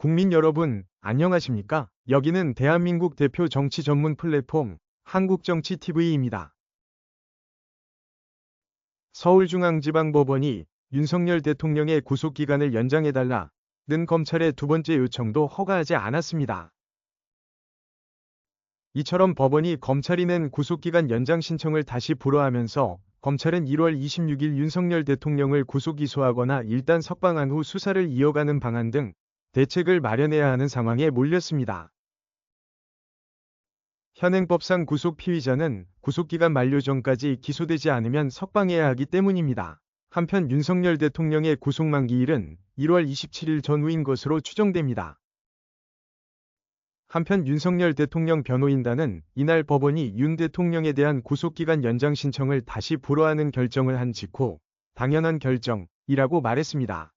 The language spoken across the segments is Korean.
국민 여러분, 안녕하십니까? 여기는 대한민국 대표 정치 전문 플랫폼 한국정치TV입니다. 서울중앙지방법원이 윤석열 대통령의 구속기간을 연장해달라는 검찰의 두 번째 요청도 허가하지 않았습니다. 이처럼 법원이 검찰이 낸 구속기간 연장 신청을 다시 불허하면서 검찰은 1월 26일 윤석열 대통령을 구속 기소하거나 일단 석방한 후 수사를 이어가는 방안 등 대책을 마련해야 하는 상황에 몰렸습니다. 현행법상 구속 피의자는 구속기간 만료 전까지 기소되지 않으면 석방해야 하기 때문입니다. 한편 윤석열 대통령의 구속 만기일은 1월 27일 전후인 것으로 추정됩니다. 한편 윤석열 대통령 변호인단은 이날 법원이 윤 대통령에 대한 구속기간 연장 신청을 다시 불허하는 결정을 한 직후 당연한 결정이라고 말했습니다.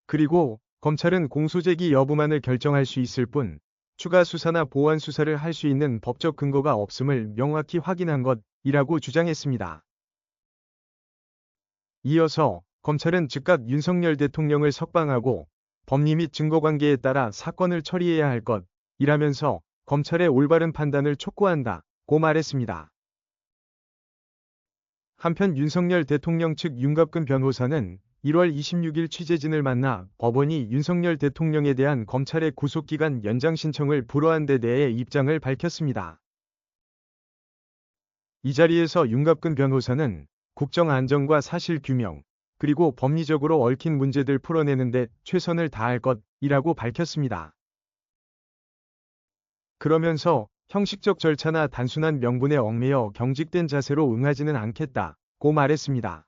그리고 검찰은 공소제기 여부만을 결정할 수 있을 뿐 추가 수사나 보완 수사를 할 수 있는 법적 근거가 없음을 명확히 확인한 것이라고 주장했습니다. 이어서 검찰은 즉각 윤석열 대통령을 석방하고 법리 및 증거관계에 따라 사건을 처리해야 할 것이라면서 검찰의 올바른 판단을 촉구한다고 말했습니다. 한편 윤석열 대통령 측 윤갑근 변호사는 1월 26일 취재진을 만나 법원이 윤석열 대통령에 대한 검찰의 구속기간 연장 신청을 불허한 데 대해 입장을 밝혔습니다. 이 자리에서 윤갑근 변호사는 국정안정과 사실규명, 그리고 법리적으로 얽힌 문제들 풀어내는 데 최선을 다할 것이라고 밝혔습니다. 그러면서 형식적 절차나 단순한 명분에 얽매여 경직된 자세로 응하지는 않겠다고 말했습니다.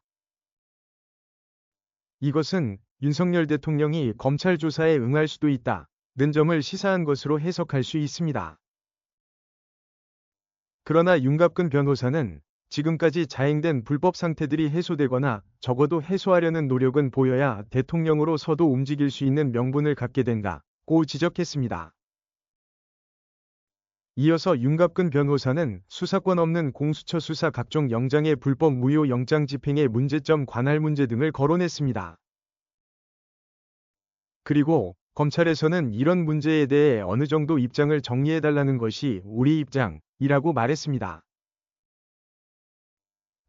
이것은 윤석열 대통령이 검찰 조사에 응할 수도 있다는 점을 시사한 것으로 해석할 수 있습니다. 그러나 윤갑근 변호사는 지금까지 자행된 불법 상태들이 해소되거나 적어도 해소하려는 노력은 보여야 대통령으로서도 움직일 수 있는 명분을 갖게 된다고 지적했습니다. 이어서 윤갑근 변호사는 수사권 없는 공수처 수사 각종 영장의 불법 무효 영장 집행의 문제점 관할 문제 등을 거론했습니다. 그리고 검찰에서는 이런 문제에 대해 어느 정도 입장을 정리해달라는 것이 우리 입장이라고 말했습니다.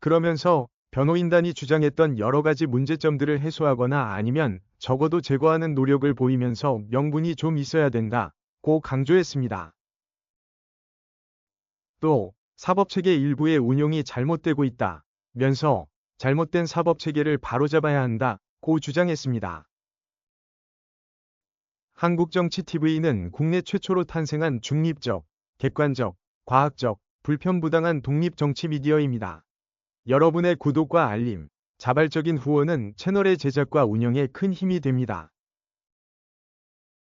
그러면서 변호인단이 주장했던 여러 가지 문제점들을 해소하거나 아니면 적어도 제거하는 노력을 보이면서 명분이 좀 있어야 된다고 강조했습니다. 또 사법체계 일부의 운용이 잘못되고 있다면서 잘못된 사법체계를 바로잡아야 한다고 주장했습니다. 한국정치TV는 국내 최초로 탄생한 중립적, 객관적, 과학적, 불편부당한 독립정치 미디어입니다. 여러분의 구독과 알림, 자발적인 후원은 채널의 제작과 운영에 큰 힘이 됩니다.